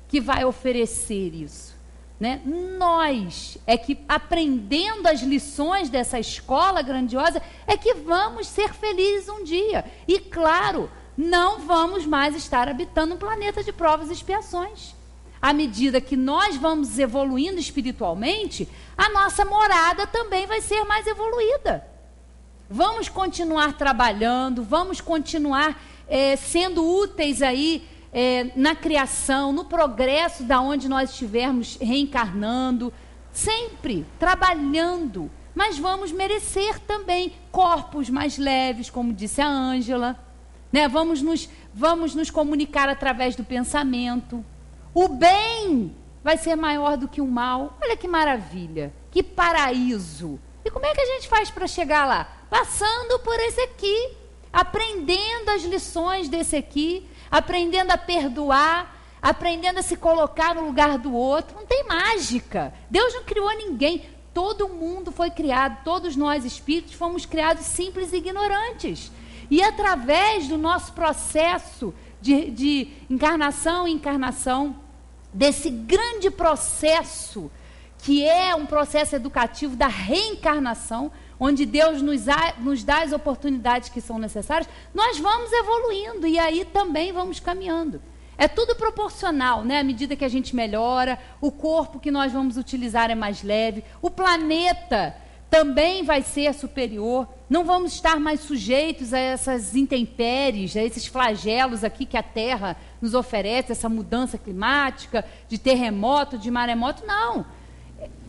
que vai oferecer isso, né? Nós é que, aprendendo as lições dessa escola grandiosa, é que vamos ser felizes um dia. E claro, não vamos mais estar habitando um planeta de provas e expiações. À medida que nós vamos evoluindo espiritualmente, a nossa morada também vai ser mais evoluída. Vamos continuar trabalhando, vamos continuar sendo úteis aí na criação, no progresso da onde nós estivermos reencarnando, sempre trabalhando, mas vamos merecer também corpos mais leves, como disse a Ângela, né? Vamos nos comunicar através do pensamento. O bem vai ser maior do que o mal. Olha que maravilha, que paraíso. E como é que a gente faz para chegar lá? Passando por esse aqui, aprendendo as lições desse aqui, aprendendo a perdoar, aprendendo a se colocar no lugar do outro. Não tem mágica. Deus não criou ninguém. Todo mundo foi criado, todos nós espíritos fomos criados simples e ignorantes. E através do nosso processo de encarnação e encarnação, desse grande processo, que é um processo educativo da reencarnação, onde Deus nos dá as oportunidades que são necessárias, nós vamos evoluindo e aí também vamos caminhando. É tudo proporcional, né? À medida que a gente melhora, o corpo que nós vamos utilizar é mais leve, o planeta também vai ser superior, não vamos estar mais sujeitos a essas intempéries, a esses flagelos aqui que a Terra nos oferece, essa mudança climática, de terremoto, de maremoto, não.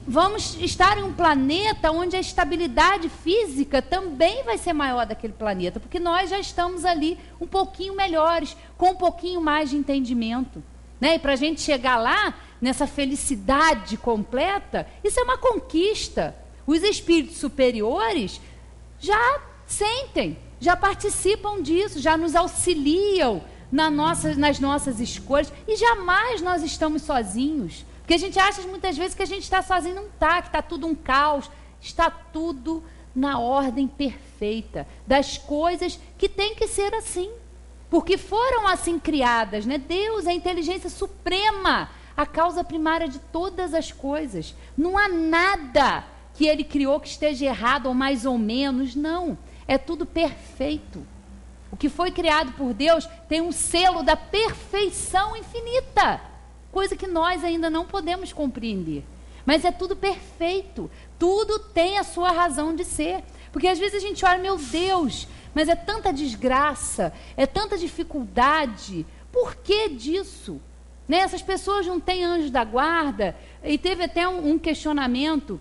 Vamos estar em um planeta onde a estabilidade física também vai ser maior daquele planeta, porque nós já estamos ali um pouquinho melhores, com um pouquinho mais de entendimento, né? E para a gente chegar lá, nessa felicidade completa, isso é uma conquista. Os espíritos superiores já sentem, já participam disso, já nos auxiliam nas nossas escolhas, e jamais nós estamos sozinhos. Porque a gente acha muitas vezes que a gente está sozinho, não está, que está tudo um caos. Está tudo na ordem perfeita das coisas que tem que ser assim. Porque foram assim criadas, né? Deus é a inteligência suprema, a causa primária de todas as coisas. Não há nada que ele criou que esteja errado ou mais ou menos, não. É tudo perfeito. O que foi criado por Deus tem um selo da perfeição infinita, coisa que nós ainda não podemos compreender. Mas é tudo perfeito, tudo tem a sua razão de ser. Porque às vezes a gente olha, meu Deus, mas é tanta desgraça, é tanta dificuldade, por que disso? Né? Essas pessoas não têm anjo da guarda, e teve até um questionamento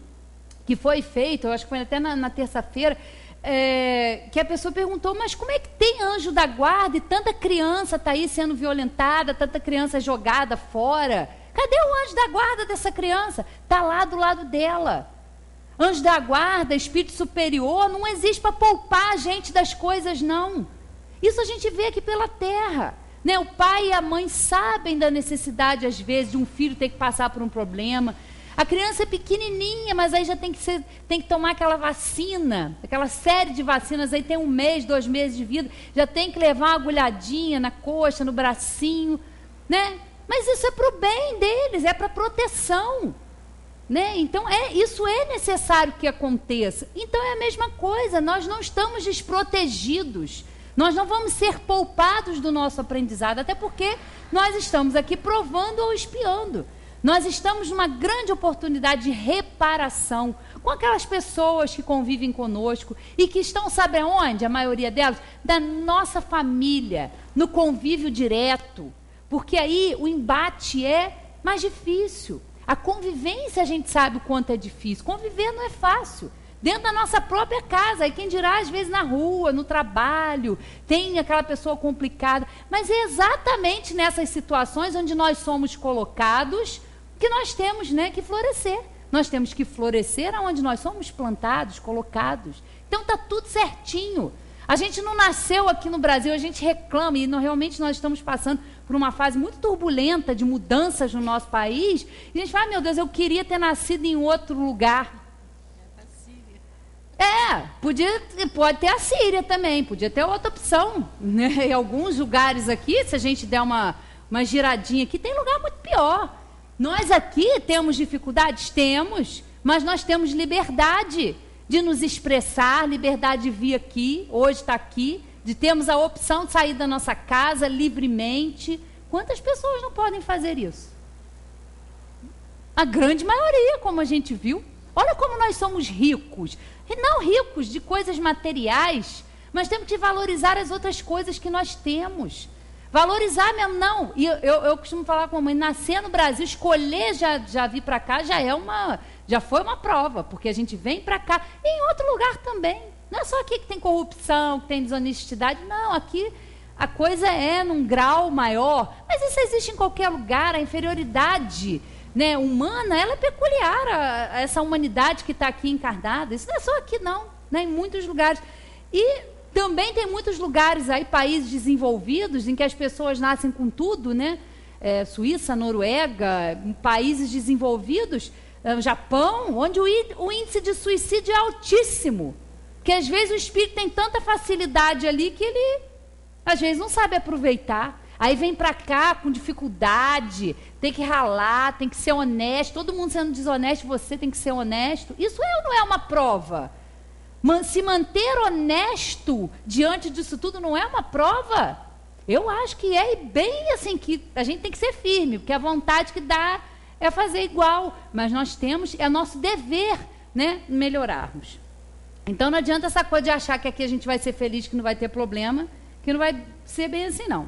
que foi feito, eu acho que foi até na terça-feira, que a pessoa perguntou, mas como é que tem anjo da guarda e tanta criança está aí sendo violentada, tanta criança jogada fora? Cadê o anjo da guarda dessa criança? Está lá do lado dela. Anjo da guarda, espírito superior, não existe para poupar a gente das coisas, não. Isso a gente vê aqui pela terra. Né? O pai e a mãe sabem da necessidade, às vezes, de um filho ter que passar por um problema. A criança é pequenininha, mas aí já tem que tomar aquela vacina, aquela série de vacinas, aí tem 1 mês, 2 meses de vida, já tem que levar uma agulhadinha na coxa, no bracinho, né? Mas isso é para o bem deles, é para proteção, né? Então, isso é necessário que aconteça. Então, é a mesma coisa, nós não estamos desprotegidos, nós não vamos ser poupados do nosso aprendizado, até porque nós estamos aqui provando ou expiando. Nós estamos numa grande oportunidade de reparação com aquelas pessoas que convivem conosco e que estão, sabe aonde? A maioria delas? Da nossa família, no convívio direto. Porque aí o embate é mais difícil. A convivência a gente sabe o quanto é difícil. Conviver não é fácil. Dentro da nossa própria casa, e quem dirá às vezes na rua, no trabalho, tem aquela pessoa complicada. Mas é exatamente nessas situações onde nós somos colocados que nós temos, né, que florescer. Nós temos que florescer onde nós somos plantados, colocados. Então está tudo certinho. A gente não nasceu aqui no Brasil, a gente reclama, e realmente nós estamos passando por uma fase muito turbulenta de mudanças no nosso país, e a gente fala, meu Deus, eu queria ter nascido em outro lugar. Pode ter a Síria também, podia ter outra opção, né? Em alguns lugares aqui, se a gente der uma giradinha aqui, tem lugar muito pior. Nós aqui temos dificuldades? Temos, mas nós temos liberdade de nos expressar, liberdade de vir aqui, hoje está aqui, de termos a opção de sair da nossa casa livremente. Quantas pessoas não podem fazer isso? A grande maioria, como a gente viu. Olha como nós somos ricos. E não ricos de coisas materiais, mas temos que valorizar as outras coisas que nós temos. Valorizar mesmo, não. E eu costumo falar com a mãe, nascer no Brasil, escolher já vir para cá, já foi uma prova, porque a gente vem para cá, e em outro lugar também. Não é só aqui que tem corrupção, que tem desonestidade, não, aqui a coisa é num grau maior, mas isso existe em qualquer lugar, a inferioridade, né, humana, ela é peculiar a essa humanidade que está aqui encarnada, isso não é só aqui não, né, em muitos lugares. E também tem muitos lugares aí, países desenvolvidos, em que as pessoas nascem com tudo, né? Suíça, Noruega, países desenvolvidos, Japão, onde o índice de suicídio é altíssimo. Porque às vezes o espírito tem tanta facilidade ali que ele, às vezes, não sabe aproveitar. Aí vem para cá com dificuldade, tem que ralar, tem que ser honesto, todo mundo sendo desonesto, você tem que ser honesto. Isso não é uma prova? Se manter honesto diante disso tudo não é uma prova? Eu acho que é bem assim, que a gente tem que ser firme, porque a vontade que dá é fazer igual, mas nós temos, é nosso dever, né, melhorarmos. Então não adianta essa coisa de achar que aqui a gente vai ser feliz, que não vai ter problema, que não vai ser bem assim não.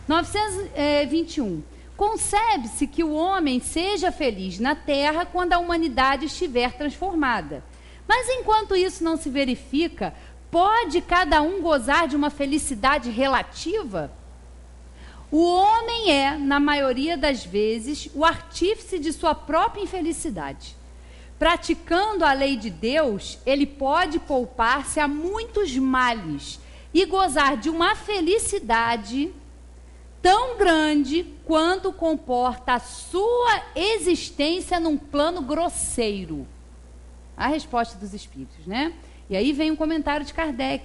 921. Concebe-se que o homem seja feliz na terra quando a humanidade estiver transformada. Mas enquanto isso não se verifica, pode cada um gozar de uma felicidade relativa? O homem é, na maioria das vezes, o artífice de sua própria infelicidade. praticando a lei de Deus, ele pode poupar-se a muitos males e gozar de uma felicidade tão grande quanto comporta a sua existência num plano grosseiro. A resposta dos espíritos, né? E aí vem um comentário de Kardec.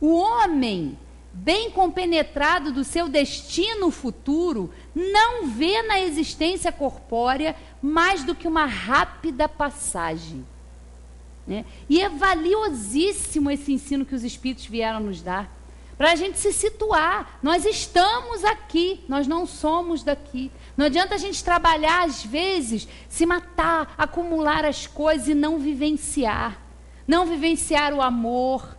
O homem, bem compenetrado do seu destino futuro, não vê na existência corpórea mais do que uma rápida passagem, né? E é valiosíssimo esse ensino que os espíritos vieram nos dar, para a gente se situar. Nós estamos aqui, nós não somos daqui. Não adianta a gente trabalhar, às vezes, se matar, acumular as coisas e não vivenciar o amor.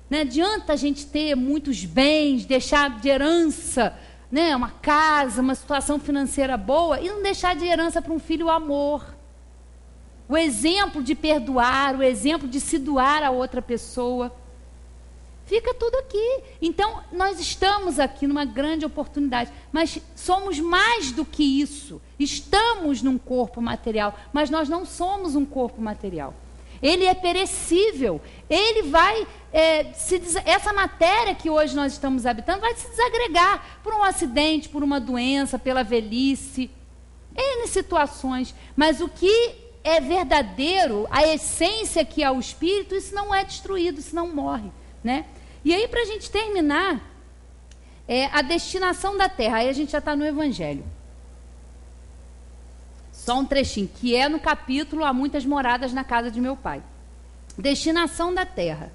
Não adianta a gente ter muitos bens, deixar de herança, né, uma casa, uma situação financeira boa, e não deixar de herança para um filho o amor. O exemplo de perdoar, o exemplo de se doar a outra pessoa. Fica tudo aqui. Então, nós estamos aqui numa grande oportunidade, mas somos mais do que isso. Estamos num corpo material, mas nós não somos um corpo material. Ele é perecível. Ele vai, essa matéria que hoje nós estamos habitando vai se desagregar por um acidente, por uma doença, pela velhice, N situações. Mas o que é verdadeiro, a essência que é o espírito, isso não é destruído, isso não morre, né? E aí, para a gente terminar, a destinação da terra. Aí a gente já está no Evangelho. Só um trechinho, que é no capítulo Há Muitas Moradas na Casa de Meu Pai. Destinação da terra.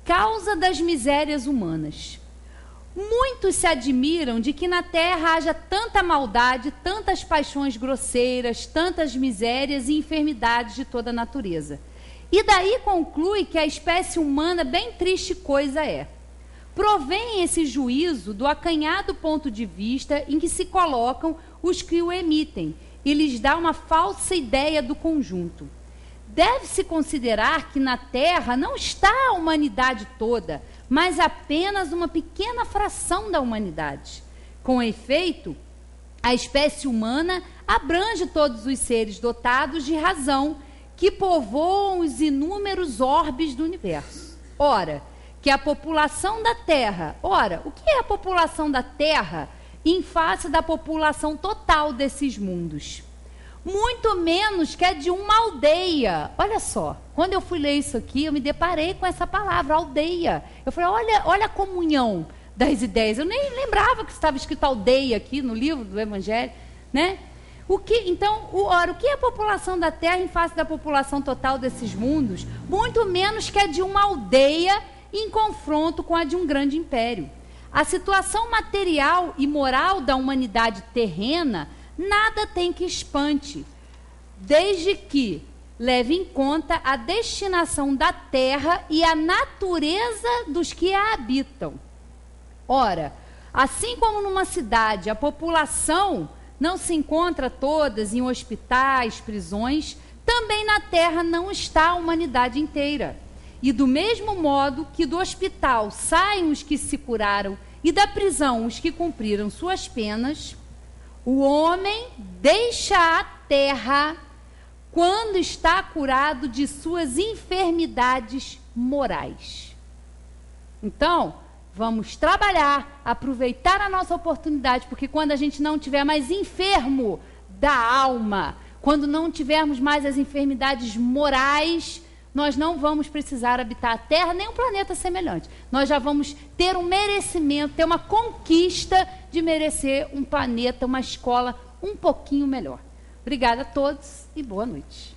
Causa das misérias humanas. Muitos se admiram de que na terra haja tanta maldade, tantas paixões grosseiras, tantas misérias e enfermidades de toda a natureza. E daí conclui que a espécie humana bem triste coisa é. Provém esse juízo do acanhado ponto de vista em que se colocam os que o emitem e lhes dá uma falsa ideia do conjunto. Deve-se considerar que na Terra não está a humanidade toda, mas apenas uma pequena fração da humanidade. Com efeito, a espécie humana abrange todos os seres dotados de razão, que povoam os inúmeros orbes do universo. Ora, que a população da Terra... Ora, o que é a população da Terra em face da população total desses mundos? Muito menos que a de uma aldeia. Olha só, quando eu fui ler isso aqui, eu me deparei com essa palavra, aldeia. Eu falei, olha a comunhão das ideias. Eu nem lembrava que estava escrito aldeia aqui no livro do Evangelho, né? O que é a população da Terra em face da população total desses mundos? Muito menos que a de uma aldeia em confronto com a de um grande império. A situação material e moral da humanidade terrena nada tem que espante, desde que leve em conta a destinação da terra e a natureza dos que a habitam. Ora, assim como numa cidade a população não se encontra todas em hospitais, prisões, também na terra não está a humanidade inteira. E do mesmo modo que do hospital saem os que se curaram e da prisão os que cumpriram suas penas, o homem deixa a terra quando está curado de suas enfermidades morais. Então, vamos trabalhar, aproveitar a nossa oportunidade, porque quando a gente não tiver mais enfermo da alma, quando não tivermos mais as enfermidades morais, nós não vamos precisar habitar a Terra nem um planeta semelhante. Nós já vamos ter um merecimento, ter uma conquista de merecer um planeta, uma escola um pouquinho melhor. Obrigada a todos e boa noite.